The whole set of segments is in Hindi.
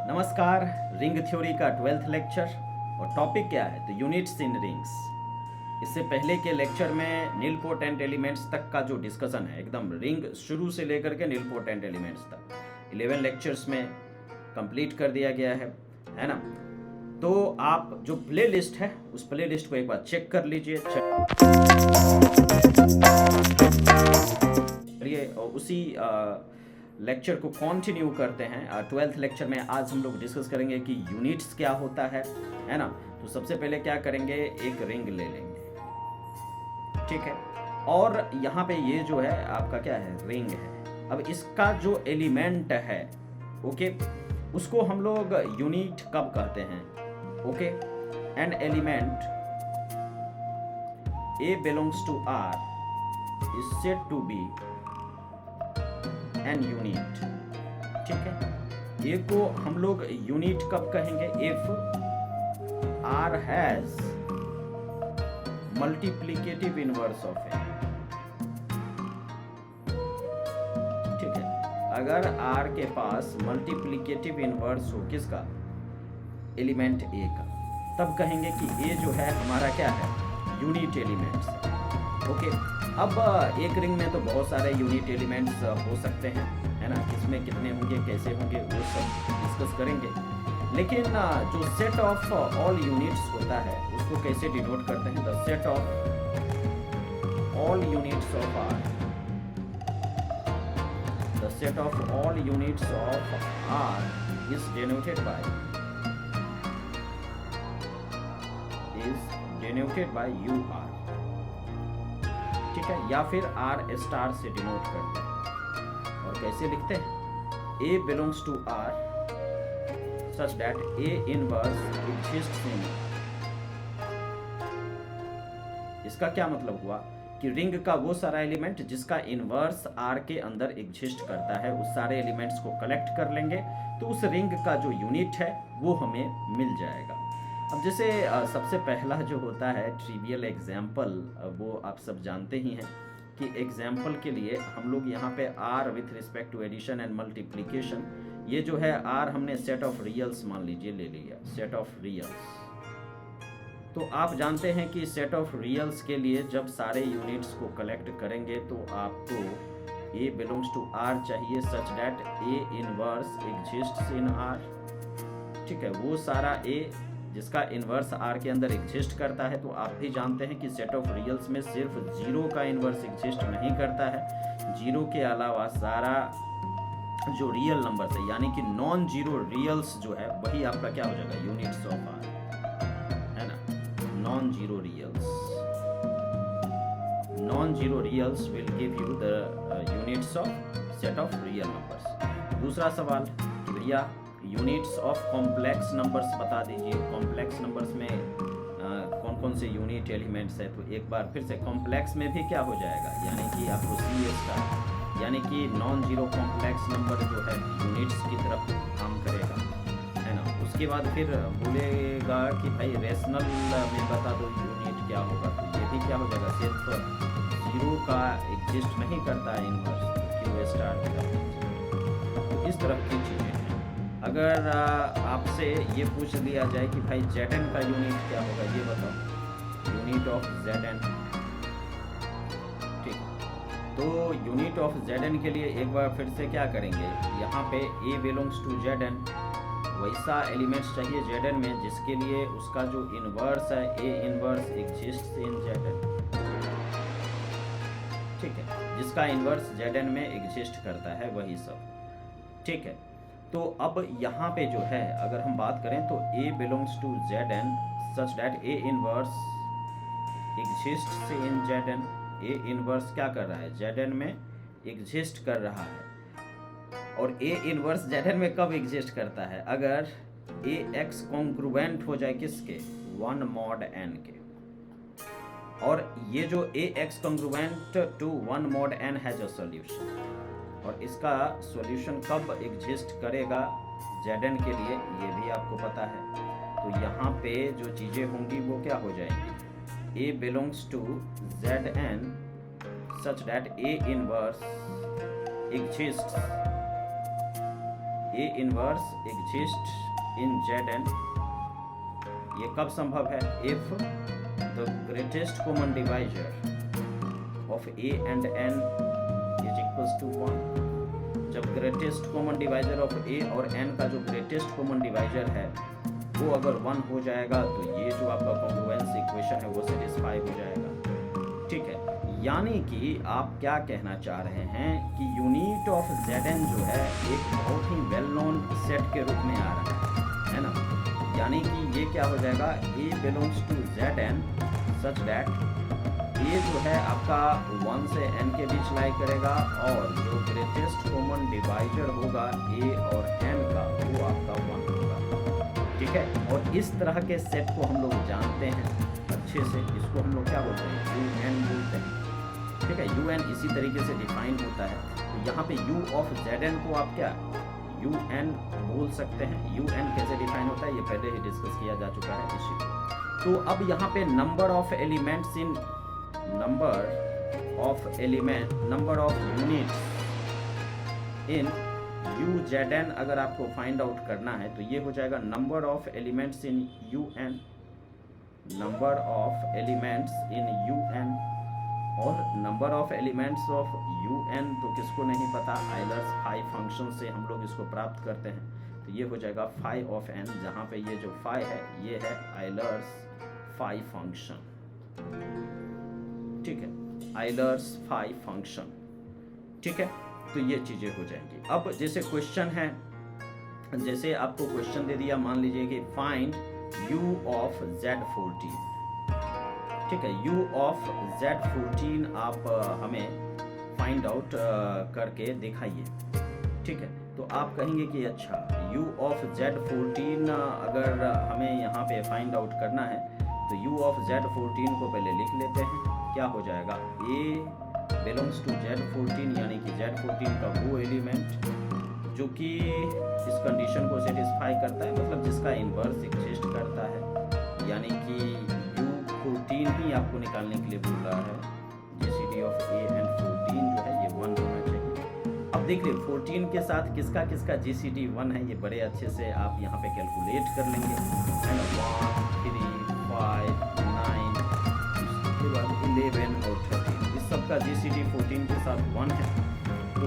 नमस्कार। रिंग थ्योरी का 12th लेक्चर और टॉपिक क्या है? तो यूनिट्स इन रिंग्स। इससे पहले के लेक्चर में नील पोटेंट एलिमेंट्स तक का जो डिस्कशन है, एकदम रिंग शुरू से लेकर के नील पोटेंट एलिमेंट्स तक 11 लेक्चर्स में कंप्लीट कर दिया गया है ना। तो आप जो प्ले लिस्ट है उस प्ले लिस्ट को एक बार चेक कर लीजिए, चलिए और उसी लेक्चर को कंटिन्यू करते हैं। 12th लेक्चर में आज हम लोग डिस्कस करेंगे कि यूनिट्स क्या होता है ना। तो सबसे पहले क्या करेंगे, एक रिंग ले लेंगे, ठीक है। और यहाँ पे ये जो है आपका क्या है, रिंग है। अब इसका जो एलिमेंट है, ओके, उसको हम लोग यूनिट कब कहते हैं? Okay, an element A belongs to R is said to be an unit, ठीक है। A को हम लोग यूनिट कब कहेंगे? If R has multiplicative inverse of A, ठीक है। अगर R के पास मल्टीप्लिकेटिव इनवर्स हो किसका? एलिमेंट A का, तब कहेंगे कि A जो है हमारा क्या है, यूनिट एलिमेंट्स। ओके, अब एक रिंग में तो बहुत सारे यूनिट एलिमेंट्स हो सकते हैं, है ना। किसमें कितने होंगे, कैसे होंगे, वो सब डिस्कस करेंगे। लेकिन जो सेट ऑफ ऑल यूनिट्स होता है उसको कैसे डिनोट करते हैं? The set of all units of R, the set of all units of R is denoted by UR, ठीक है, या फिर R स्टार से डिनोट करते हैं। और कैसे लिखते हैं? A belongs to R such that A inverse exists in R। इसका क्या मतलब हुआ कि रिंग का वो सारा एलिमेंट जिसका इनवर्स R के अंदर एग्जिस्ट करता है, उस सारे एलिमेंट्स को कलेक्ट कर लेंगे तो उस रिंग का जो यूनिट है वो हमें मिल जाएगा। अब जैसे सबसे पहला जो होता है ट्रिवियल एग्जाम्पल, वो आप सब जानते ही हैं कि एग्जाम्पल के लिए हम लोग यहाँ पे R with respect to addition and multiplication, ये जो है R हमने सेट ऑफ रियल्स मान लीजिए ले लिया, सेट ऑफ रियल्स। तो आप जानते हैं कि सेट ऑफ रियल्स के लिए जब सारे यूनिट्स को कलेक्ट करेंगे तो आपको A बिलोंग्स टू R चाहिए सच that A inverse exists in R, ठीक है। वो सारा A जिसका इनवर्स R के अंदर एग्जिस्ट करता है। तो आप भी जानते हैं कि सेट ऑफ रियल्स में सिर्फ जीरो का इनवर्स एग्जिस्ट नहीं करता है, जीरो के अलावा सारा जो रियल नंबर्स है यानी कि नॉन जीरो रियल्स जो है वही आपका क्या हो जाएगा, यूनिट्स ऑफ R, है ना। Non zero reals will give you the units of set of real numbers. दूसरा सवाल कि भैया यूनिट्स ऑफ कॉम्प्लेक्स नंबर्स बता दीजिए। कॉम्प्लेक्स नंबर्स में कौन कौन से यूनिट एलिमेंट्स है? तो एक बार फिर से कॉम्प्लेक्स में भी क्या हो जाएगा, यानी कि आपको CA यानी कि नॉन जीरो कॉम्प्लेक्स नंबर जो है यूनिट्स की तरफ काम करेगा, है ना। उसके बाद फिर बोलेगा कि भाई रेशनल में बता दो यूनिट क्या होगा, तो ये भी क्या हो जाएगा, सिर्फ जीरो का एग्जिस्ट नहीं करता है इनवर्स, Q स्टार का। इस तरह की चीज़ें। अगर आपसे ये पूछ लिया जाए कि भाई Zn का यूनिट क्या होगा, ये बताओ, यूनिट ऑफ Zn, ठीक। तो यूनिट ऑफ Zn के लिए एक बार फिर से क्या करेंगे, यहाँ पे A बिलोंग्स टू Zn, वैसा एलिमेंट्स चाहिए Zn में जिसके लिए उसका जो इनवर्स है A inverse exists in Zn, ठीक है, जिसका इनवर्स Zn में एग्जिस्ट करता है वही सब, ठीक है। तो अब यहाँ पे जो है अगर हम बात करें तो A belongs to Zn such that A inverse exists in Zn। A inverse क्या कर रहा है, Zn में एग्जिस्ट कर रहा है। और A इनवर्स Zn में कब एग्जिस्ट करता है? अगर AX कॉन्ग्रुएंट हो जाए किसके, 1 mod n के। और ये जो AX congruent to 1 mod n has a solution, और इसका सॉल्यूशन कब एग्जिस्ट करेगा Zn के लिए, ये भी आपको पता है। तो यहाँ पे जो चीज़ें होंगी वो क्या हो जाएंगी, A belongs to Zn such that A inverse exists A inverse exist in ZN, ये कब संभव है? If the greatest common divisor of A and N is equals to 1। जब greatest common divisor of A और N का जो ग्रेटेस्ट कॉमन डिवाइजर है वो अगर 1 हो जाएगा तो ये जो आपका कॉन्ग्रुएंस इक्वेशन है वो सेटिस्फाई हो जाएगा। ठीक है, यानी कि आप क्या कहना चाह रहे हैं कि यूनिट ऑफ ZN जो है एक बहुत ही वेल नोन सेट के रूप में आ रहा है ना। यानी कि ये क्या हो जाएगा, A belongs to ZN such that ये जो है आपका 1 से N के बीच लाई करेगा और जो ग्रेटेस्ट कॉमन डिवाइजर होगा A और N का वो आपका 1 होगा। ठीक है, और इस तरह के सेट को हम लोग जानते हैं अच्छे से, इसको हम लोग क्या बोलते हैं, UN बोलते हैं। ठीक है, UN इसी तरीके से डिफाइन होता है। तो यहाँ पे U ऑफ ZN को आप क्या UN बोल सकते हैं। UN कैसे डिफाइन होता है ये पहले ही डिस्कस किया जा चुका है इसी। तो अब यहाँ पे number of elements in number of units in UZN अगर आपको फाइंड आउट करना है तो ये हो जाएगा number of elements in UN, number of elements in UN और number of elements of UN तो किसको नहीं पता, आइलर्स फाई फंक्शन से हम लोग इसको प्राप्त करते हैं। तो ये हो जाएगा फाई ऑफ N, जहाँ पे ये जो फाई है ये है आइलर्स फाई फंक्शन। ठीक है, आइलर्स फाई फंक्शन। ठीक है, तो ये चीजें हो जाएंगी। अब जैसे क्वेश्चन है, जैसे आपको क्वेश्चन दे दिया, मान लीजिए कि फाइंड U ऑफ Z14। ठीक है, U ऑफ Z14 आप हमें फाइंड आउट करके दिखाइए। ठीक है, तो आप कहेंगे कि अच्छा U ऑफ Z14 अगर हमें यहाँ पे फाइंड आउट करना है तो U ऑफ Z14 को पहले लिख लेते हैं। क्या हो जाएगा, A बिलोंग्स टू Z14 यानी कि Z14 का वो एलिमेंट जो कि इस कंडीशन को सेटिस्फाई करता है, मतलब जिसका इनवर्स एग्जिस्ट करता है, यानी कि U14 ही आपको निकालने के लिए बोल रहा है। GCD ऑफ A एंड 14 जो है ये 1 होना चाहिए। अब देख लीजिए 14 के साथ किसका किसका GCD 1 है, ये बड़े अच्छे से आप यहाँ पे कैलकुलेट कर लेंगे, है ना। 1, 3, 5, 9, उसके बाद 11 और 13, इस सब का GCD 14 के साथ 1 है। तो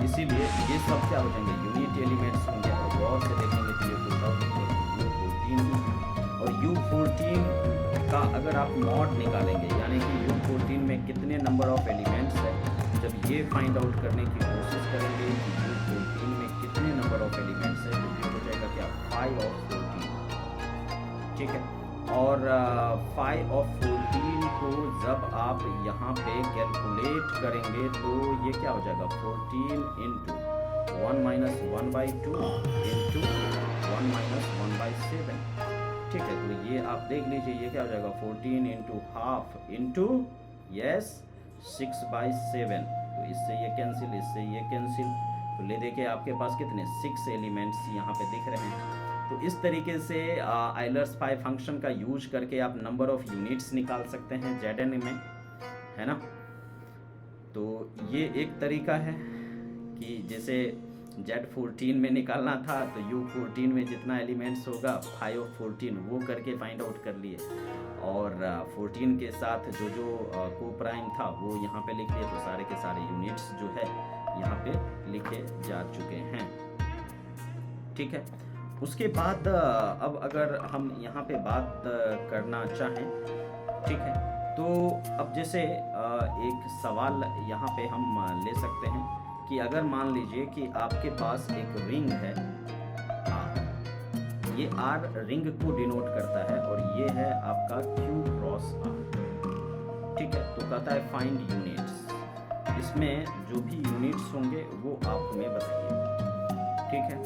इसीलिए ये सब क्या हो जाएंगे, यूनिट एलिमेंट्स होंगे। और गौर से देखेंगे तो ये कुछ और U14 और U14 का अगर आप मॉड निकालेंगे, यानी कि U14 में कितने नंबर ऑफ एलिमेंट्स है, जब ये फाइंड आउट करने की कोशिश करेंगे कि U14 में कितने नंबर ऑफ एलिमेंट्स है, तो ये हो जाएगा क्या, 5 ऑफ 14। ठीक है, और 5 ऑफ 14 को जब आप यहाँ पे कैलकुलेट करेंगे तो ये क्या हो जाएगा, 14 इंटू 1 माइनस 1/2 इंटू 1 माइनस 1/7। ठीक है, तो ये आप देख लीजिए ये क्या हो जाएगा, 14 इंटू हाफ इंटू 6/7। तो इससे ये कैंसिल, इससे ये कैंसिल, तो ले देखिए आपके पास कितने 6 एलिमेंट्स यहाँ पे दिख रहे हैं। तो इस तरीके से आइलर्स फाई फंक्शन का यूज करके आप नंबर ऑफ यूनिट्स निकाल सकते हैं ZN में, है ना। तो ये एक तरीका है कि जैसे Z14 में निकालना था तो U14 में जितना एलिमेंट्स होगा 5 ऑफ 14 वो करके फाइंड आउट कर लिए, और 14 के साथ जो जो को प्राइम था वो यहाँ पे लिख लिए। तो सारे के सारे यूनिट्स जो है यहाँ पे लिखे जा चुके हैं। ठीक है, उसके बाद अब अगर हम यहाँ पे बात करना चाहें, ठीक है, तो अब जैसे एक सवाल यहाँ पे हम ले सकते हैं कि अगर मान लीजिए कि आपके पास एक रिंग है R, ये R रिंग को डिनोट करता है और ये है आपका Q क्रॉस R। ठीक है, तो कहता है फाइंड यूनिट्स, इसमें जो भी यूनिट्स होंगे वो आप हमें बताइए। ठीक है,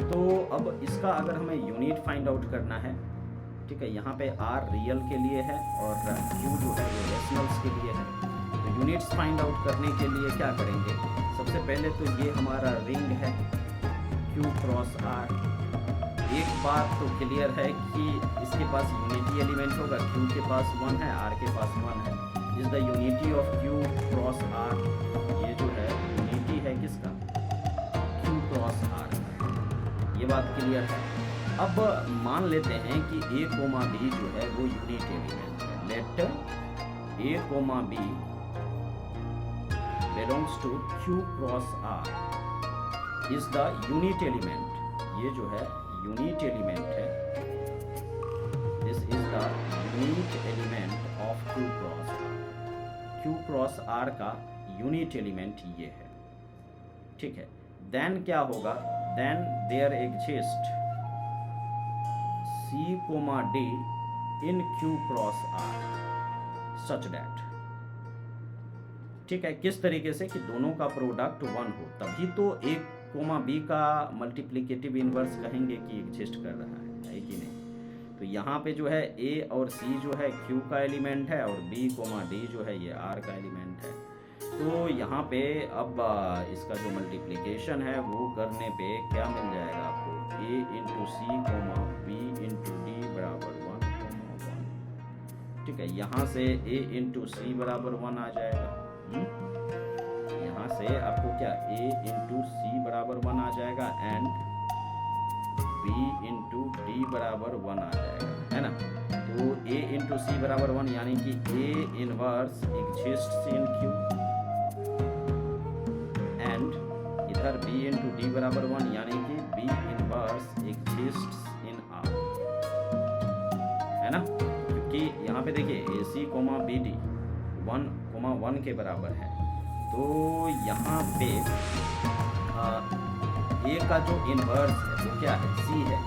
तो अब इसका अगर हमें यूनिट फाइंड आउट करना है, ठीक है, यहाँ पे R रियल के लिए है और Q जो है वो रेशनल्स के लिए है। तो यूनिट्स फाइंड आउट करने के लिए क्या करेंगे, सबसे पहले तो ये हमारा रिंग है Q क्रॉस R। एक बात तो क्लियर है कि इसके पास यूनिटी एलिमेंट होगा, Q के पास 1 है, R के पास 1 है। Is the unity of Q cross R, ये जो है यूनिटी है किसका, Q क्रॉस R। ये बात क्लियर है। अब मान लेते हैं कि a कोमा b जो है वो यूनिट एलिमेंट है। Let a comma b belongs to q cross r is the unit element. ये जो है यूनिट एलिमेंट है। This is the unit element of q cross r। q cross r का यूनिट एलिमेंट ये है, ठीक है। देन क्या होगा, then there exist c comma d in q cross r such that, ठीक है। किस तरीके से कि दोनों का प्रोडक्ट 1 हो, तभी तो a कोमा b का मल्टीप्लिकेटिव इनवर्स कहेंगे कि एग्जिस्ट कर रहा है कि नहीं। तो यहाँ पे जो है a और c जो है q का एलिमेंट है और b कोमा d जो है ये r का एलिमेंट है। तो यहाँ पे अब इसका जो मल्टीप्लिकेशन है वो करने पे क्या मिल जाएगा आपको, a into C comma b into D बराबर 1 कोमा 1, ठीक है। यहाँ से a इंटू सी बराबर 1 आ जाएगा। यहाँ से आपको क्या a इंटू सी बराबर 1 आ जाएगा एंड b इंटू डी बराबर 1 आ जाएगा, है ना। तो a इंटू सी बराबर 1 यानी कि a inverse exists in q and इधर b इंटू डी बराबर 1 यानी कि b इनवर्स एग्जिस्ट्स इन r, है ना। क्योंकि यहाँ पे देखिए ए C comma B D 1 coma 1 के बराबर है। तो यहाँ पे a का जो इनवर्स है वो क्या है, c है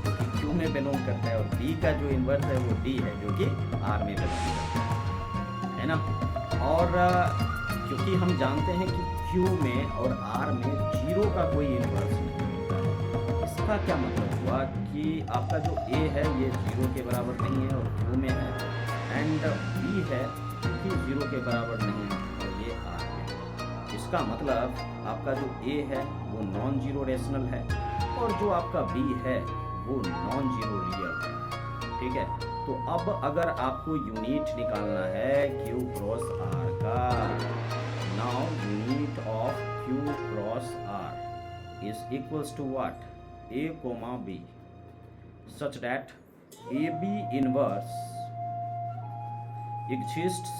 जो कि q में बिलोंग करता है, और b का जो इनवर्स है वो d है जो कि r में बिलोंग करता है ना। और क्योंकि हम जानते हैं कि q में और r में 0 का कोई इनवर्स नहीं होता है, इसका क्या मतलब हुआ कि आपका जो a है ये 0 के बराबर नहीं है और q में है, एंड b है जो कि 0 के बराबर नहीं है और ये r में है। इसका मतलब आपका जो a है वो नॉन जीरो रेशनल है और जो आपका b है वो नॉन जीरो रियल है, ठीक है। तो अब अगर आपको यूनिट निकालना है q क्रॉस r का, now unit of q cross r is equals to what, a comma b such that ab inverse exists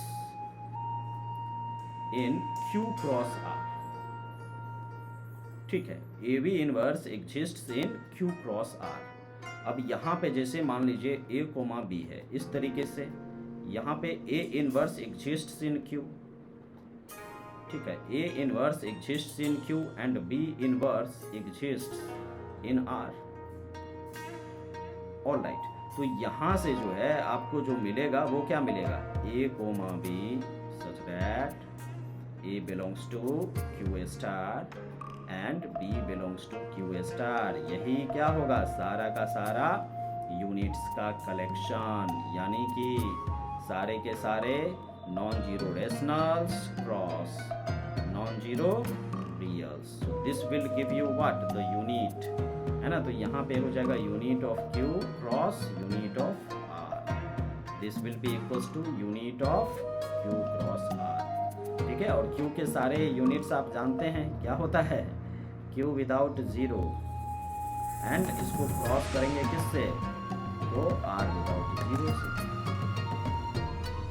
in q cross r, ठीक है। ab inverse exists in q cross r। अब यहाँ पे जैसे मान लीजिए a कोमा b है, इस तरीके से यहाँ पे a inverse exists in q, ठीक है। a inverse exists in q and b inverse exists in r, all right. तो यहाँ से जो है आपको जो मिलेगा वो क्या मिलेगा, a comma b such that a belongs to q star and b belongs to q star. यही क्या होगा, सारा का सारा यूनिट्स का कलेक्शन, यानी कि सारे के सारे non zero rationals cross non zero reals. So this will give you what, the unit, है ना। तो यहाँ पे हो जाएगा unit of q cross unit of r, this will be equals to unit of q cross r, ठीक है। और q के सारे यूनिट्स आप जानते हैं क्या होता है, q विदाउट जीरो, एंड इसको क्रॉस करेंगे किससे, तो r विदाउट जीरो से,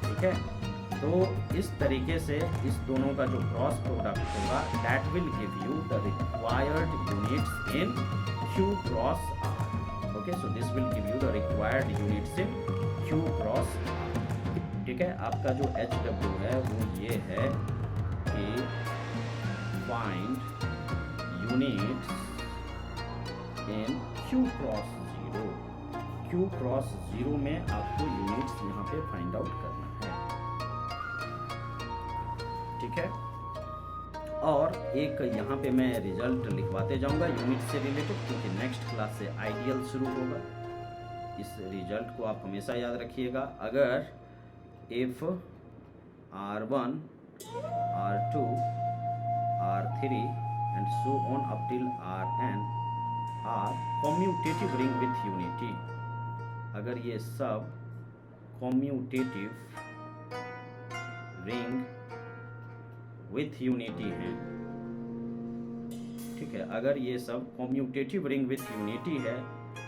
ठीक है। तो इस तरीके से इस दोनों का जो क्रॉस प्रोडक्ट होगा that will give you the required units in q cross r, okay. So this will give you the required units in q cross r, ठीक है। आपका जो HW है वो ये है कि find units in q cross 0, q cross 0 में आपको यूनिट्स यहाँ पे फाइंड आउट करना है, ठीक है। और एक यहाँ पे मैं रिजल्ट लिखवाते जाऊंगा यूनिट से रिलेटेड, क्योंकि नेक्स्ट क्लास से आइडियल शुरू होगा। इस रिजल्ट को आप हमेशा याद रखिएगा। अगर if r1 r2 r3 and so on up till rn are commutative ring with unity, अगर ये सब commutative ring with unity हैं, ठीक है। अगर ये सब कॉम्यूटेटिव रिंग विथ यूनिटी है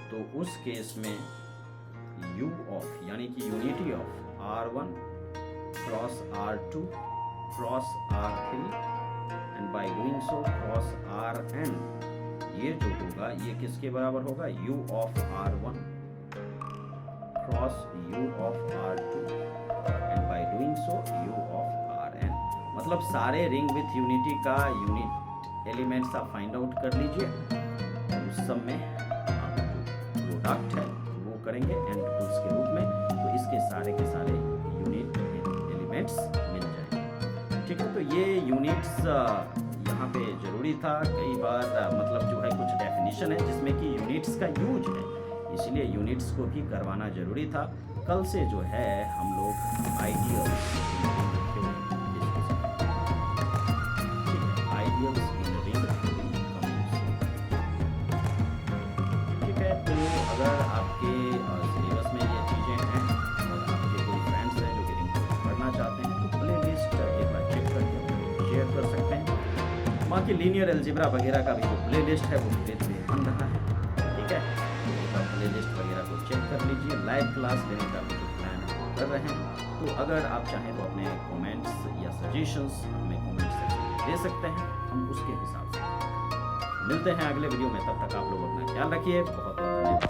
तो उस केस में U ऑफ यानी कि unity of R1 cross R2 cross R3 and by doing so cross Rn, ये जो होगा ये किसके बराबर होगा? U of R1 cross U of R2 and by doing so U of Rn। मतलब सारे रिंग विथ यूनिटी का यूनिट एलिमेंट्स आप फाइंड आउट कर लीजिए, उस सब में आप जो प्रोडक्ट है वो करेंगे एंड टूल्स के रूप में, तो इसके सारे के सारे यूनिट एलिमेंट्स मिल जाएंगे। ठीक है, तो ये यूनिट्स यहाँ पे जरूरी था। कई बार मतलब जो है कुछ डेफिनेशन है जिसमें कि यूनिट्स का यूज है, इसलिए यूनिट्स को भी करवाना जरूरी था। कल से जो है हम लोग आइडियल्स ठीक है। तो अगर आपके सिलेबस में ये चीज़ें हैं और आपके कोई फ्रेंड्स हैं जो कि रिंग पढ़ना चाहते हैं तो प्ले लिस्ट एक बार चेक करके शेयर कर सकते हैं। बाकी लीनियर अलजेब्रा वगैरह का भी जो प्ले लिस्ट है वो धीरे धीरे बन रहा है। ठीक है, एक बार प्ले लिस्ट वगैरह को चेक कर लीजिए। लाइव क्लास लेने का जो प्लान कर रहे हैं, तो अगर आप चाहें तो अपने कमेंट्स या सजेशंस हमें कमेंट सेक्शन में दे सकते हैं, हम उसके हिसाब से मिलते हैं अगले वीडियो में। तब तक आप लोग अपना ख्याल रखिए। बहुत बहुत धन्यवाद।